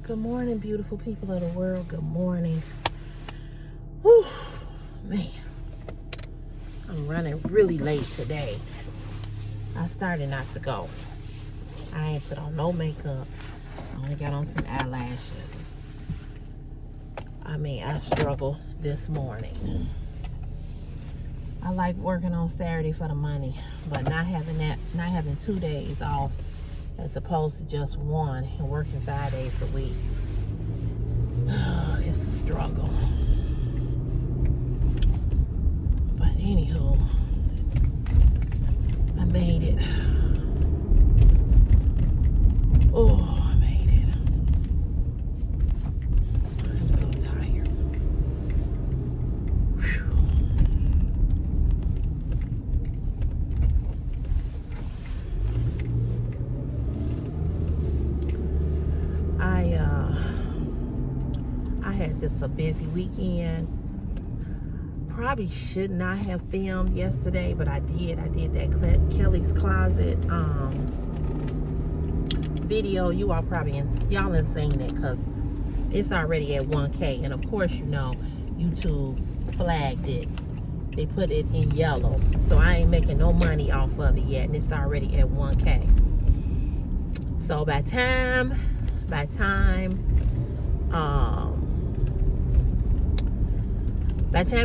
Good morning, beautiful people of the world. Good morning. Whew, man. I'm running really late today. I started not to go. I ain't put on no makeup. I only got on some eyelashes. I struggled this morning. I like working on Saturday for the money, but not having 2 days off as opposed to just one and working 5 days a week. It's a struggle. But anywho, I made it. Oh, I made it. I'm so tired. Whew. I had just a busy weekend. Probably should not have filmed yesterday, but I did. I did that Kelly's Closet video. You all probably y'all ain't seen it because it's already at 1K, and of course you know YouTube flagged it. They put it in yellow, so I ain't making no money off of it yet, and it's already at 1K. So by time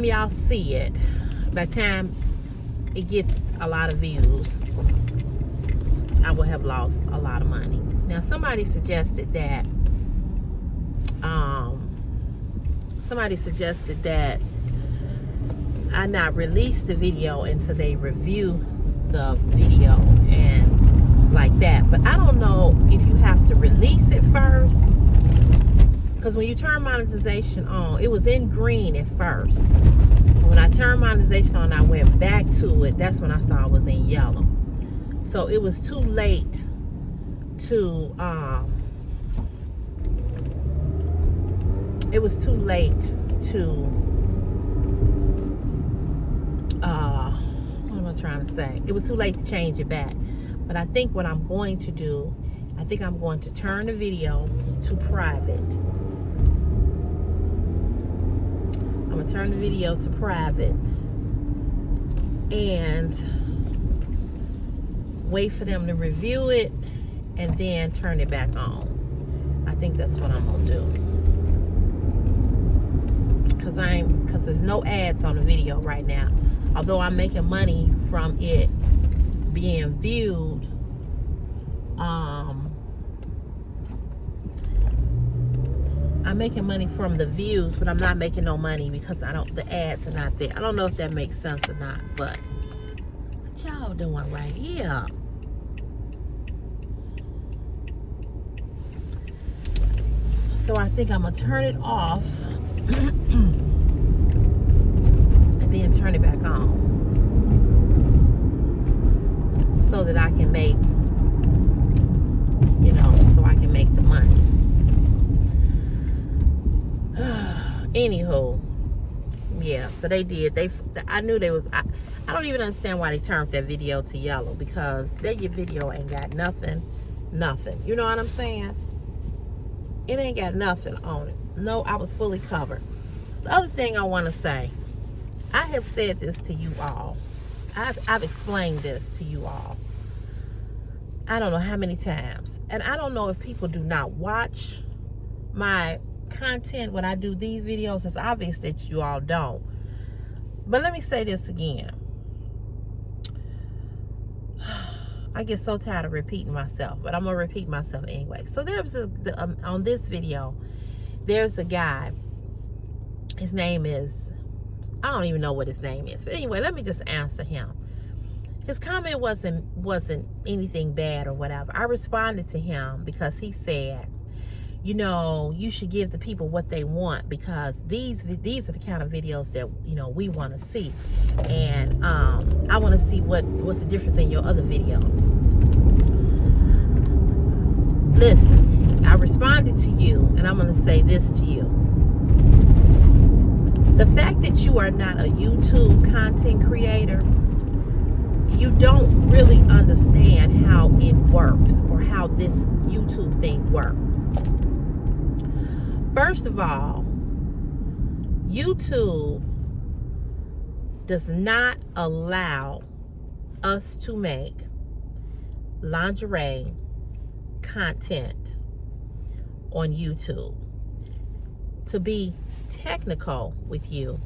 y'all see it, by the time it gets a lot of views, I will have lost a lot of money. Now somebody suggested that I not release the video until they review the video and like that. But I don't know if you have to release it first, because when you turn monetization on, it was in green at first. When I turned monetization on, I went back to it. That's when I saw it was in yellow. So it was too late to what am I trying to say? It was too late to change it back. But I think what I'm going to do, I think I'm going to turn the video to private. I'm going to turn the video to private and wait for them to review it and then turn it back on. I think that's what I'm going to do. Because there's no ads on the video right now. Although I'm making money from it being viewed, I'm making money from the views, but I'm not making no money because the ads are not there. I don't know if that makes sense or not, but what y'all doing right here? So I think I'm gonna turn it off and then turn it back on so that I can make, so I can make the money. Anywho, yeah, so they did. I knew they was. I don't even understand why they turned that video to yellow, because that your video ain't got nothing. You know what I'm saying? It ain't got nothing on it. No, I was fully covered. The other thing I want to say, I have said this to you all. I've explained this to you all. I don't know how many times, and I don't know if people do not watch my content when I do these videos. It's obvious that you all don't. But let me say this again. I get so tired of repeating myself, but I'm gonna repeat myself anyway. So there's on this video, there's a guy. His name is, I don't even know what his name is, but anyway, let me just answer him. His comment wasn't anything bad or whatever. I responded to him because he said, you should give the people what they want, because these are the kind of videos that we want to see, and I want to see what's the difference in your other videos. Listen, I responded to you, and I'm going to say this to you. The fact that you are not a YouTube content creator, you don't really understand how it works or how this YouTube thing works. First of all, YouTube does not allow us to make lingerie content on YouTube. To be technical with you,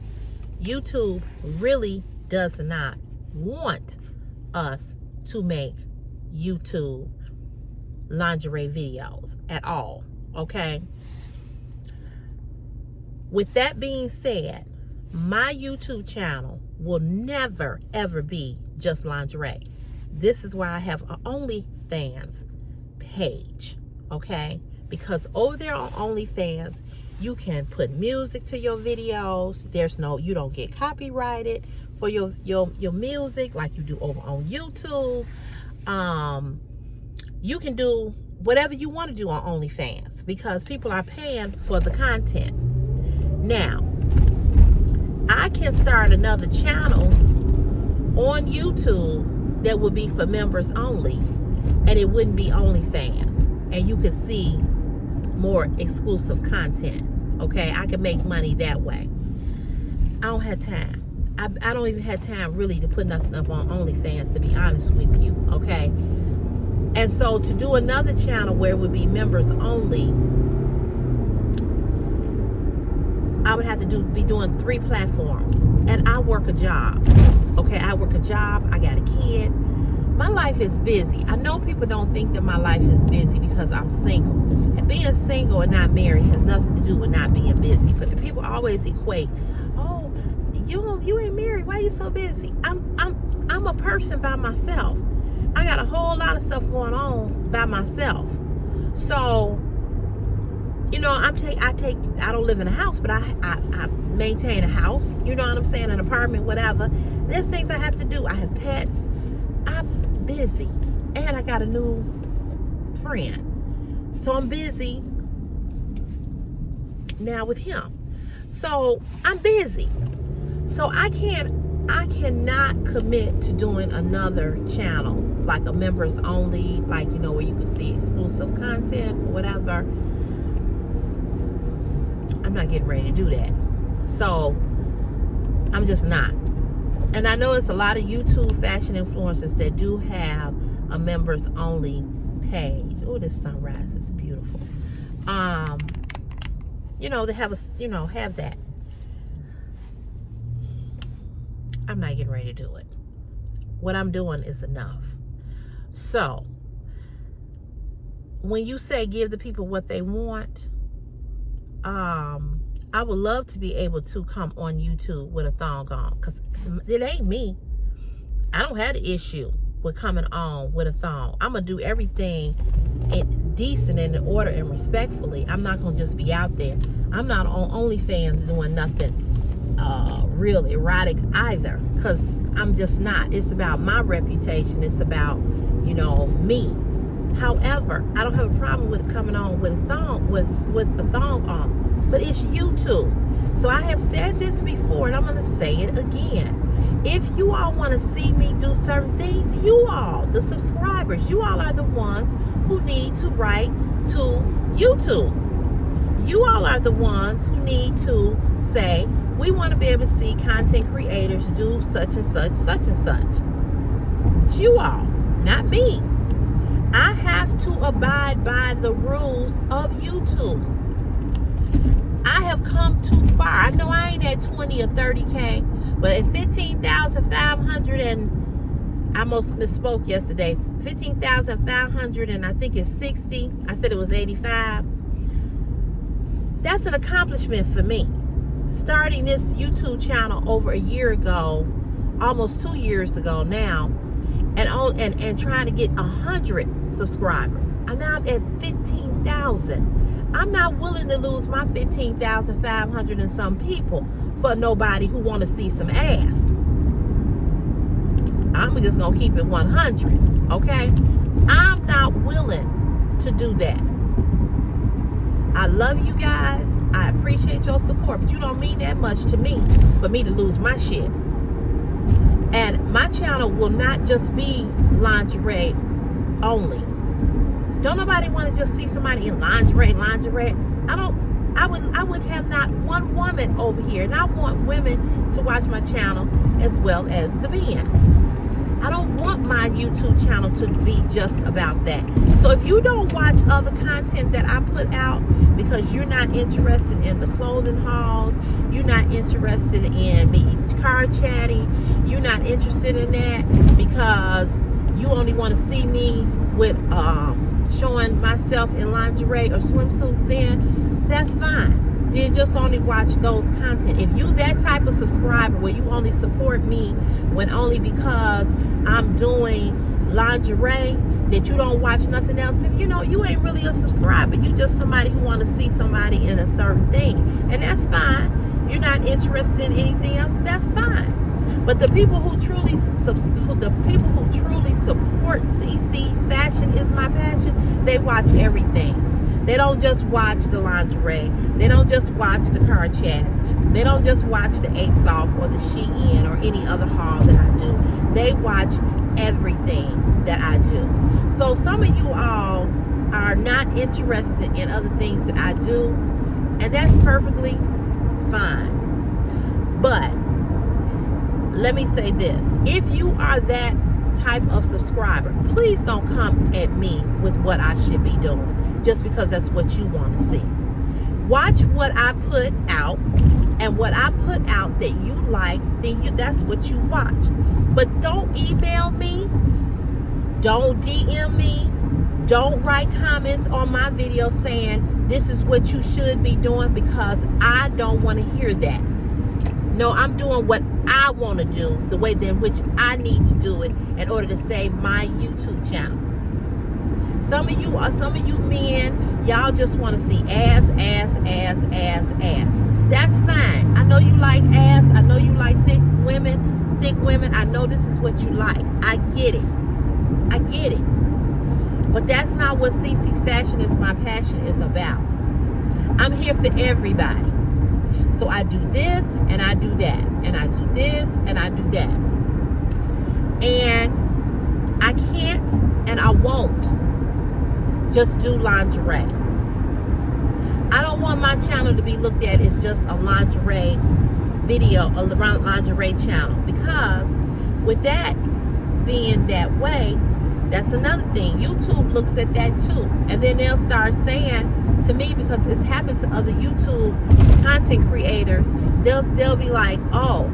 YouTube really does not want us to make YouTube lingerie videos at all, okay? With that being said, my YouTube channel will never ever be just lingerie. This is why I have an OnlyFans page, okay? Because over there on OnlyFans, you can put music to your videos. You don't get copyrighted for your music like you do over on YouTube. You can do whatever you want to do on OnlyFans because people are paying for the content. Now, I can start another channel on YouTube that would be for members only, and it wouldn't be OnlyFans, and you could see more exclusive content. Okay, I can make money that way. I don't have time. I don't even have time really to put nothing up on OnlyFans, to be honest with you. Okay, and so to do another channel where it would be members only, I would have to be doing 3 platforms, and I work a job. Okay, I work a job. I got a kid. My life is busy. I know people don't think that my life is busy because I'm single. And being single and not married has nothing to do with not being busy. But people always equate, oh, you ain't married. Why are you so busy? I'm a person by myself. I got a whole lot of stuff going on by myself. So, you know, I don't live in a house, but I maintain a house. You know what I'm saying? An apartment, whatever. There's things I have to do. I have pets. I'm busy, and I got a new friend, so I'm busy now with him. So I'm busy, so I cannot commit to doing another channel like a members only, like, you know, where you can see exclusive content or whatever. I'm not getting ready to do that, so I'm just not. And I know it's a lot of YouTube fashion influencers that do have a members only page. Oh, this sunrise is beautiful. You know, they have have that. I'm not getting ready to do it. What I'm doing is enough. So, when you say give the people what they want, I would love to be able to come on YouTube with a thong on, because it ain't me. I don't have the issue with coming on with a thong. I'm going to do everything decent and in order and respectfully. I'm not going to just be out there. I'm not on OnlyFans doing nothing real erotic either, because I'm just not. It's about my reputation. It's about, you know, me. However, I don't have a problem with coming on with a thong, with a thong on, but it's YouTube. So I have said this before, and I'm going to say it again. If you all want to see me do certain things, you all, the subscribers, you all are the ones who need to write to YouTube. You all are the ones who need to say, we want to be able to see content creators do such and such, such and such. It's you all, not me. I have to abide by the rules of YouTube. I have come too far. I know I ain't at 20 or 30K, but at 15,500 and I almost misspoke yesterday. 15,500 and I think it's 60. I said it was 85. That's an accomplishment for me. Starting this YouTube channel over a year ago, almost 2 years ago now, and trying to get 100 subscribers. And now I'm at 15,000. I'm not willing to lose my 15,500 and some people for nobody who want to see some ass. I'm just going to keep it 100, okay? I'm not willing to do that. I love you guys. I appreciate your support, but you don't mean that much to me for me to lose my shit. And my channel will not just be lingerie only. Don't nobody want to just see somebody in lingerie. I I would have not one woman over here. And I want women to watch my channel as well as the men. I don't want my YouTube channel to be just about that. So if you don't watch other content that I put out because you're not interested in the clothing hauls, you're not interested in me car chatting, you're not interested in that because you only want to see me with showing myself in lingerie or swimsuits, then that's fine. Then just only watch those content. If you that type of subscriber where you only support me when only because I'm doing lingerie, that you don't watch nothing else, then you know you ain't really a subscriber. You just somebody who want to see somebody in a certain thing, and that's fine. You're not interested in anything else, that's fine. But the people who truly support CC Fashion is my passion, they watch everything. They don't just watch the lingerie. They don't just watch the car chats. They don't just watch the ASOS or the Shein or any other haul that I do. They watch everything that I do. So some of you all are not interested in other things that I do, and that's perfectly fine. But let me say this. If you are that type of subscriber, please don't come at me with what I should be doing just because that's what you want to see. Watch what I put out, and what I put out that you like, then that's what you watch. But don't email me, don't DM me, don't write comments on my video saying this is what you should be doing, because I don't want to hear that. No, I'm doing what I want to do, the way in which I need to do it in order to save my YouTube channel. Some of you men, y'all just want to see ass. That's fine. I know you like ass. I know you like thick women. I know this is what you like. I get it. But that's not what CC's Fashion is my passion is about. I'm here for everybody. So I do this and I do that. And I do this and I do that. And I can't and I won't just do lingerie. I don't want my channel to be looked at as just a lingerie video, a lingerie channel, because with that being that way, that's another thing. YouTube looks at that too, and then they'll start saying to me, because it's happened to other YouTube content creators, they'll be like, oh,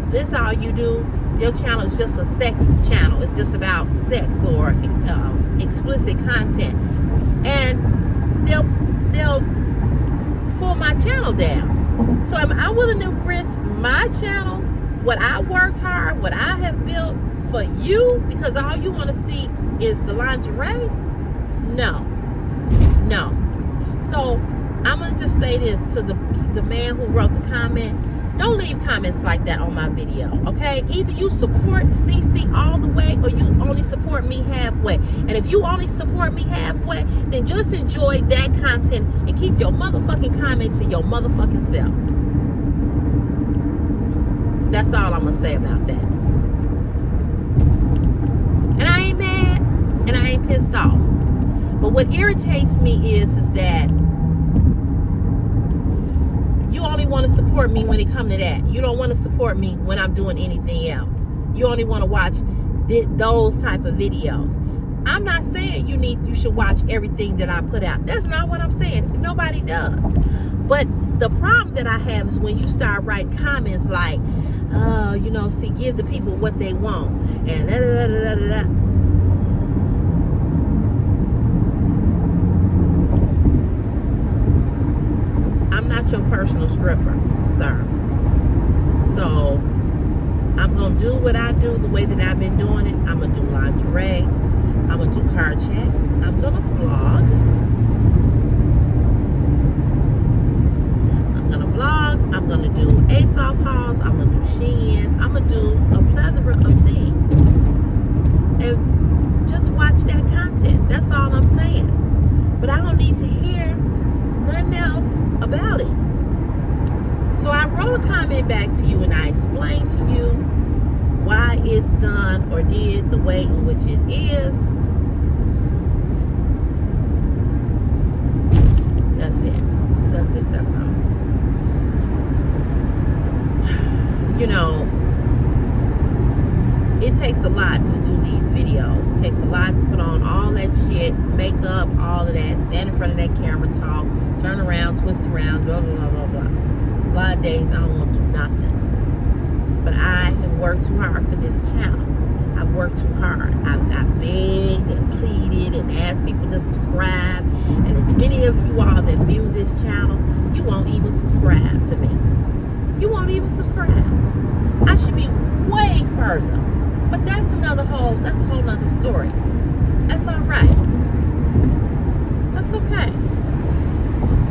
this is all you do, your channel is just a sex channel, it's just about sex or explicit content, and they'll pull my channel down. So am I willing to risk my channel, what I worked hard, what I have built for you, because all you want to see is the lingerie? No. So I'm gonna just say this to the man who wrote the comment: don't leave comments like that on my video, okay? Either you support CC all the way or you only support me halfway. And if you only support me halfway, then just enjoy that content and keep your motherfucking comment to your motherfucking self. That's all I'm gonna say about that. And I ain't mad and I ain't pissed off. But what irritates me is that you only want to support me when it comes to that. You don't want to support me when I'm doing anything else. You only want to watch those type of videos. I'm not saying you should watch everything that I put out. That's not what I'm saying. Nobody does. But the problem that I have is when you start writing comments like, see, give the people what they want, and da-da-da-da-da-da. I'm not your personal stripper, sir. So I'm gonna do what I do the way that I've been doing it. I'm gonna do lingerie. I'm gonna do car chats. I'm gonna vlog. I'm gonna do ASOS hauls. I'm gonna do Shein. I'm gonna do a plethora of things, and just watch that content. That's all I'm saying. But I don't need to hear nothing else about it. So I wrote a comment back to you and I explained to you why it's done or did the way in which it is. That's it. That's it takes a lot to do these videos. It takes a lot to put on all that shit, makeup, all of that, stand in front of that camera, talk, turn around, twist around, blah, blah, blah, blah, blah. It's a lot of days I don't want to do nothing. But I have worked too hard for this channel. I've worked too hard. I've begged and pleaded and asked people to subscribe. And as many of you all that view this channel, you won't even subscribe to me. You won't even subscribe. I should be way further. But that's a whole nother story. That's all right. That's okay.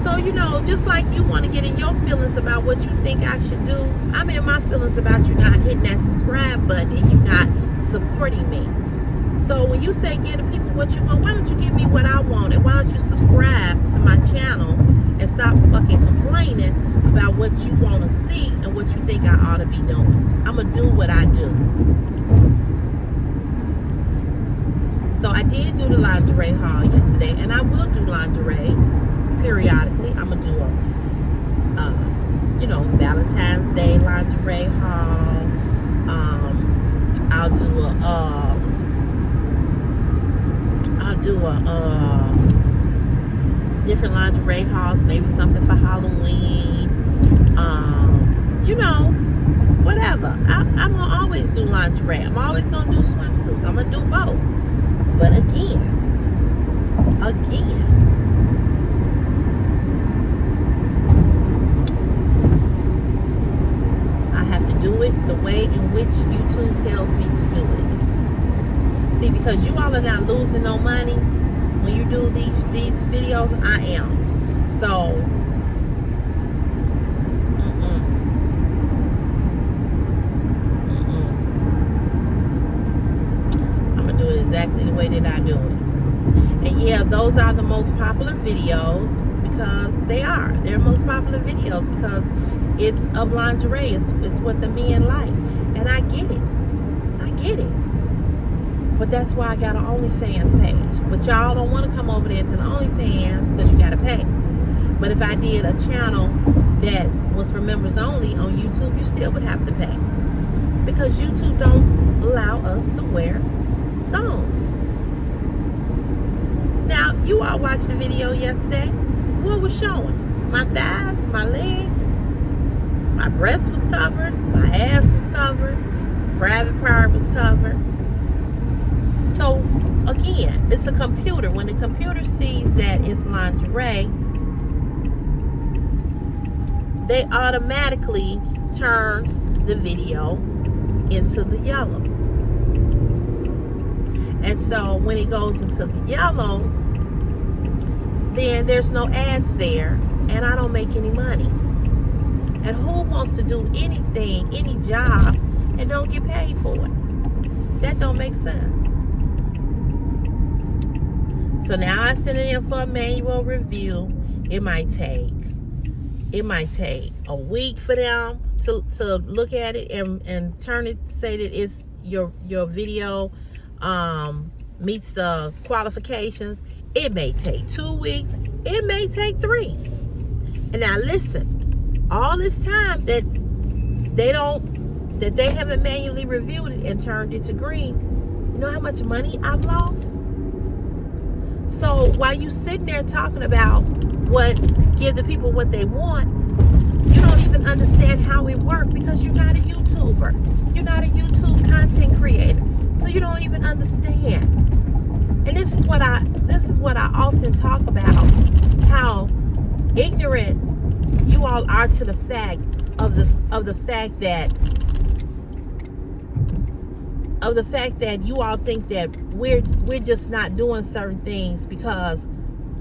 So, you know, just like you want to get in your feelings about what you think I should do, I'm in my feelings about you not hitting that subscribe button and you not supporting me. So when you say give the people what you want, why don't you give me what I want, and why don't you subscribe to my channel and stop fucking complaining about what you want to see and what you think I ought to be doing. I'm gonna do what I do. So I did do the lingerie haul yesterday, and I will do lingerie periodically. I'm gonna do a you know, Valentine's Day lingerie haul. I'll do a different lingerie hauls, maybe something for Halloween. You know, whatever. I'm gonna alwaz do lingerie. I'm always gonna do swimsuits. I'm gonna do both. But again, I have to do it the way in which YouTube tells me to do it. See, because you all are not losing no money when you do these videos. I am. So I'm gonna do it exactly the way that I do it. And yeah, those are the most popular videos because they're most popular videos because it's of lingerie. It's what the men like. And I get it. But that's why I got an OnlyFans page. But y'all don't want to come over there to the OnlyFans because you got to pay. But if I did a channel that was for members only on YouTube, you still would have to pay. Because YouTube don't allow us to wear thongs. Now, you all watched the video yesterday. What was showing? My thighs, my legs, my breast was covered, my ass was covered, private part was covered. So, again, it's a computer. When the computer sees that it's lingerie, they automatically turn the video into the yellow. And so when it goes into the yellow, then there's no ads there, and I don't make any money. And who wants to do anything, any job, and don't get paid for it? That don't make sense. So now I send it in for a manual review. It might take a week for them to look at it and turn it, say that it's your video meets the qualifications. It may take 2 weeks. It may take 3. And now listen, all this time that they haven't manually reviewed it and turned it to green, you know how much money I've lost? So while you sitting there talking about give the people what they want, you don't even understand how it works because you're not a YouTuber. You're not a YouTube content creator. So you don't even understand. And this is what I often talk about, how ignorant you all are to the fact of the fact that you all think that we're just not doing certain things because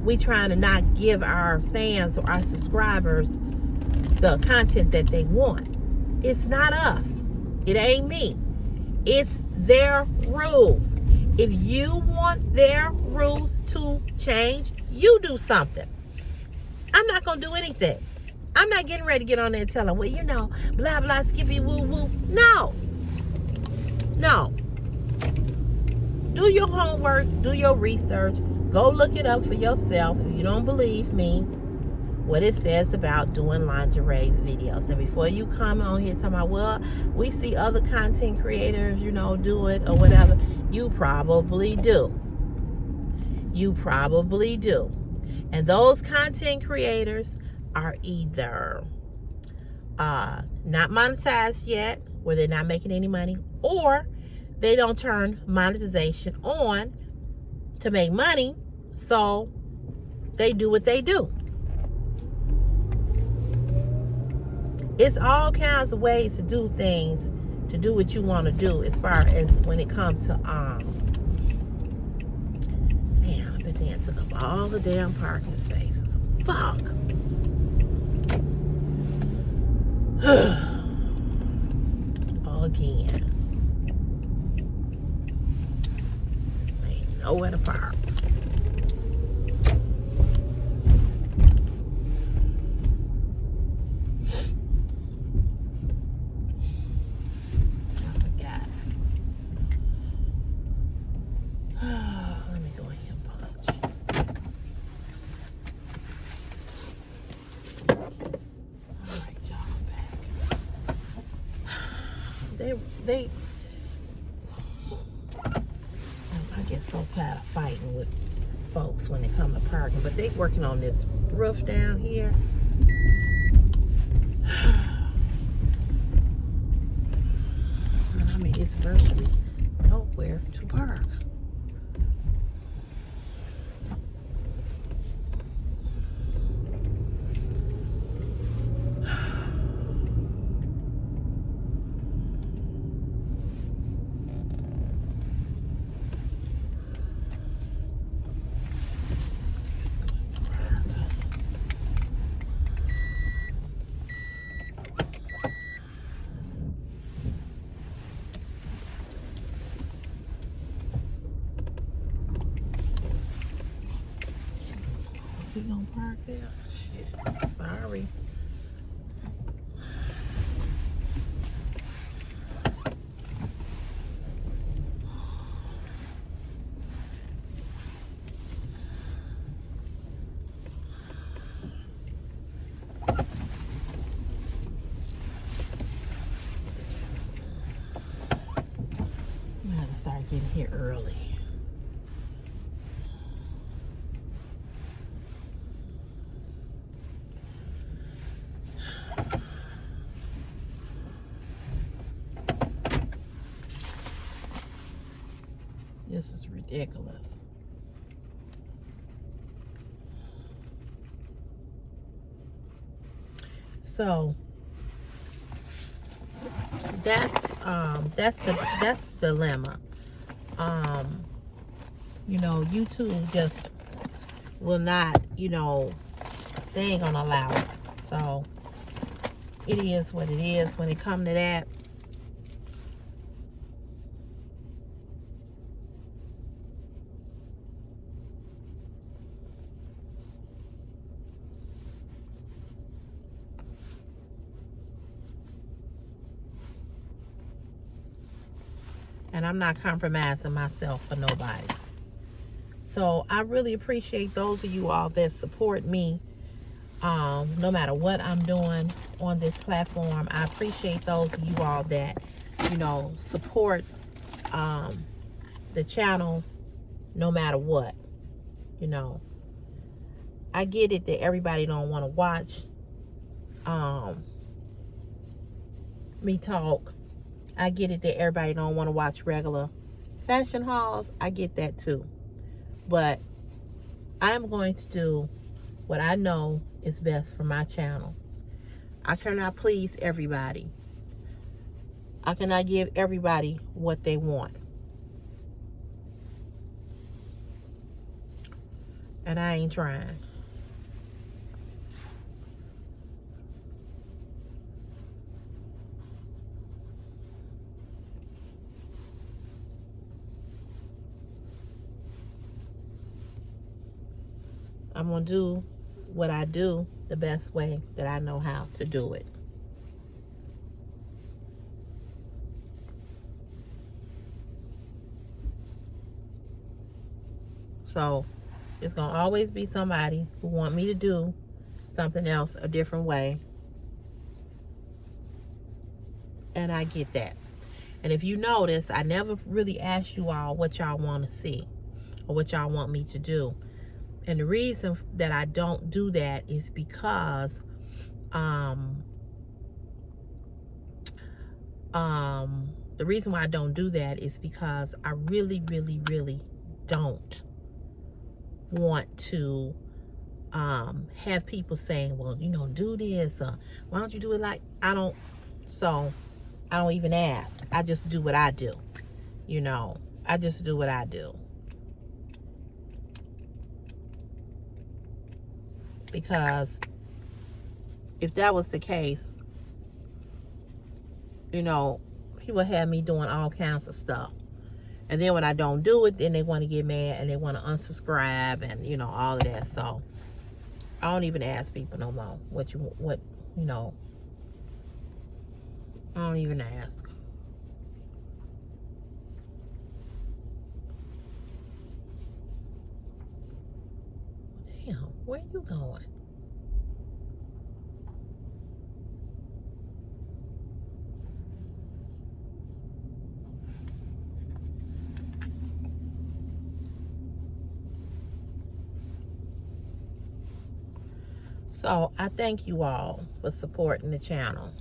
we're trying to not give our fans or our subscribers the content that they want. It's not us. It ain't me. It's their rules. If you want their rules to change, you do something. I'm not going to do anything. I'm not getting ready to get on there and tell them, well, you know, blah, blah, skippy, woo, woo. No. Do your homework. Do your research. Go look it up for yourself if you don't believe me. what it says about doing lingerie videos. And before you come on here talking about, well, we see other content creators, do it or whatever, you probably do. You probably do. And those content creators are either not monetized yet, where they're not making any money, or they don't turn monetization on to make money, so they do what they do. It's all kinds of ways to do things, to do what you want to do, as far as when it comes to damn, but then took up all the damn parking spaces. Fuck. Again. Ain't nowhere to park. I get so tired of fighting with folks when it comes to parking, but they working on this roof down here. And I mean, it's virtually nowhere to park. Is he gonna park there? Shit. Sorry. I'm gonna have to start getting here early. This is ridiculous. So that's the dilemma. YouTube just will not, they ain't gonna allow it. So it is what it is when it comes to that. And I'm not compromising myself for nobody. So I really appreciate those of you all that support me, no matter what I'm doing on this platform. I appreciate those of you all that, support the channel no matter what. I get it that everybody don't want to watch me talk. I get it that everybody don't want to watch regular fashion hauls. I get that too. But I'm going to do what I know is best for my channel. I cannot please everybody. I cannot give everybody what they want. And I ain't trying. I'm going to do what I do the best way that I know how to do it. So it's going to always be somebody who want me to do something else a different way. And I get that. And if you notice, I never really asked you all what y'all want to see or what y'all want me to do. And the reason that I don't do that is because the reason why I don't do that is because I really don't want to have people saying, well, you know, do this, why don't you do it like so I don't even ask. I just do what I do. You know, I just do what I do. Because if that was the case, you know, people have me doing all kinds of stuff. And then when I don't do it, then they want to get mad and they want to unsubscribe and, you know, all of that. So I don't even ask people no more you know, I don't even ask. Damn, where you going? So I thank you all for supporting the channel.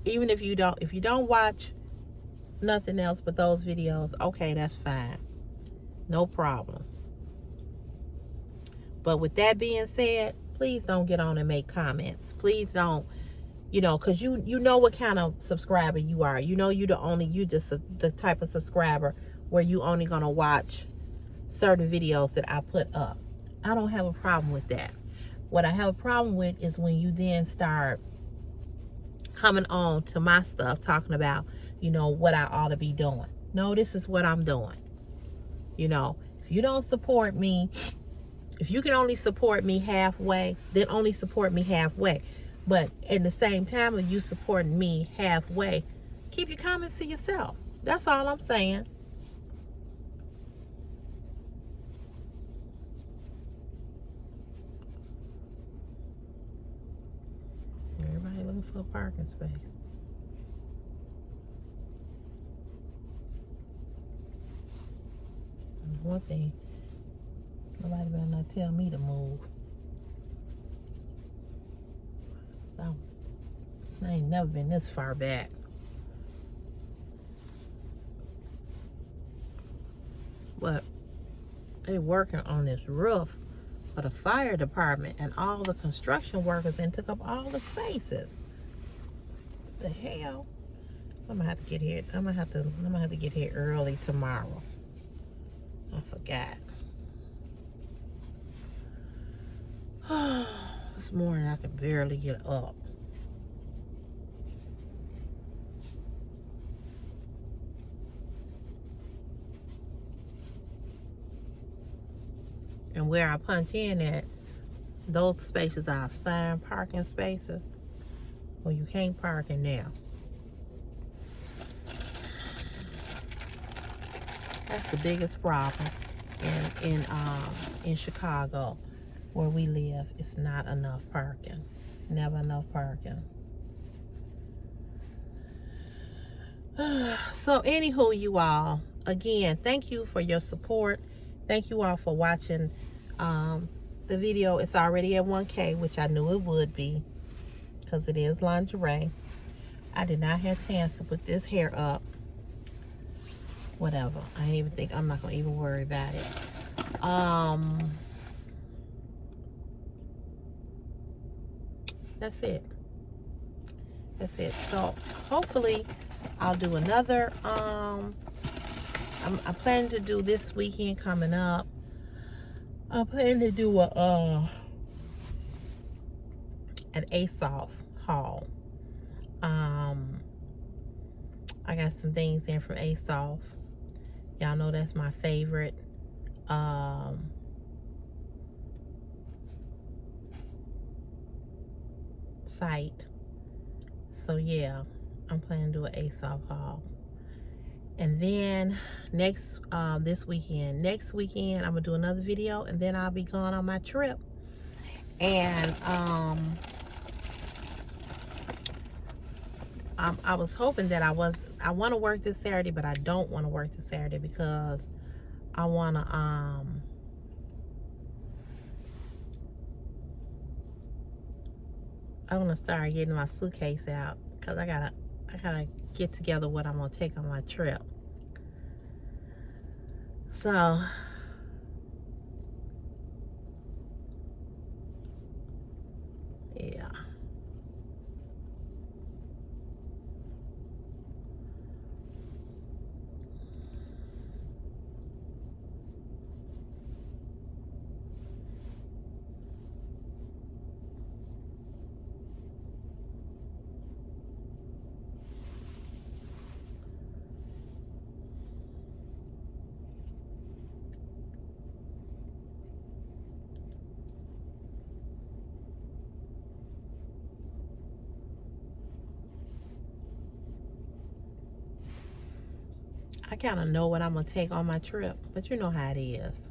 Even if you don't watch nothing else but those videos, okay, that's fine. No problem. But with that being said, please don't get on and make comments. Please don't, you know, because you know what kind of subscriber you are. You know you just the type of subscriber where you only gonna watch certain videos that I put up. I don't have a problem with that. What I have a problem with is when you then start coming on to my stuff talking about, you know, what I ought to be doing. No, this is what I'm doing. You know, if you don't support me, if you can only support me halfway, then only support me halfway. But at the same time, if you supporting me halfway, keep your comments to yourself. That's all I'm saying. Everybody looking for a parking space. One thing, nobody better not tell me to move. I ain't never been this far back. But they working on this roof for the fire department and all the construction workers and took up all the spaces. The hell? I'm gonna have to get here. I'm gonna have to get here early tomorrow. I forgot. This morning I could barely get up. And where I punch in at, those spaces are assigned parking spaces. Well, you can't park in there. That's the biggest problem in Chicago, where we live. It's not enough parking. It's never enough parking. So anywho, you all, again, thank you for your support. Thank you all for watching the video. It's already at 1K, which I knew it would be because it is lingerie. I did not have a chance to put this hair up. Whatever. I'm not gonna even worry about it. That's it. So hopefully I'll do another I'm planning to do this weekend coming up. I'm planning to do an ASOS haul. I got some things in from ASOS. Y'all know that's my favorite site. So yeah, I'm planning to do an ASOS haul. And then next weekend I'm gonna do another video, and then I'll be going on my trip. And I was hoping that I want to work this Saturday, but I don't want to work this Saturday because I want to start getting my suitcase out, because I gotta get together what I'm gonna take on my trip. So yeah. I kind of know what I'm gonna take on my trip, but you know how it is.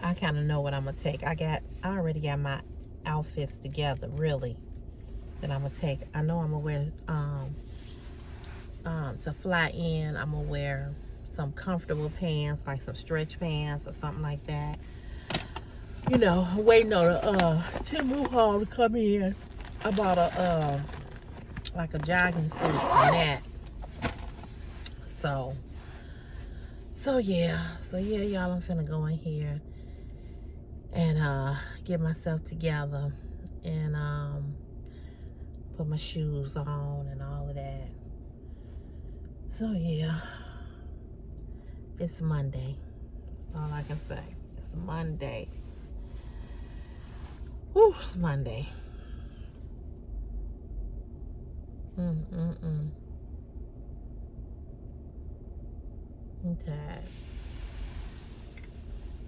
I kind of know what I'm gonna take. I already got my outfits together, really, that I'm gonna take. I know I'm gonna wear to fly in. I'm gonna wear some comfortable pants, like some stretch pants or something like that. You know, waiting on Tim Hall to come in. I bought a like a jogging suit and that. So yeah, y'all, I'm finna go in here and get myself together and put my shoes on and all of that. So yeah, it's Monday. That's all I can say. It's Monday. Whew, it's Monday. I'm tired.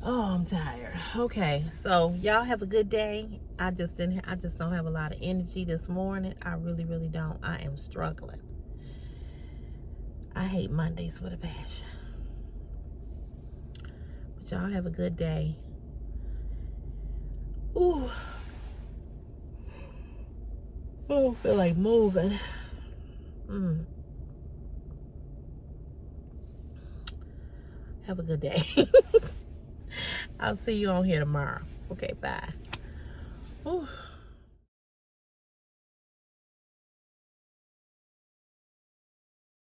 Oh, I'm tired. Okay, so y'all have a good day. I just don't have a lot of energy this morning. I really, really don't. I am struggling. I hate Mondays with a passion. But y'all have a good day. Ooh. Oh, I feel like moving. Have a good day. I'll see you on here tomorrow. Okay, bye. Ooh.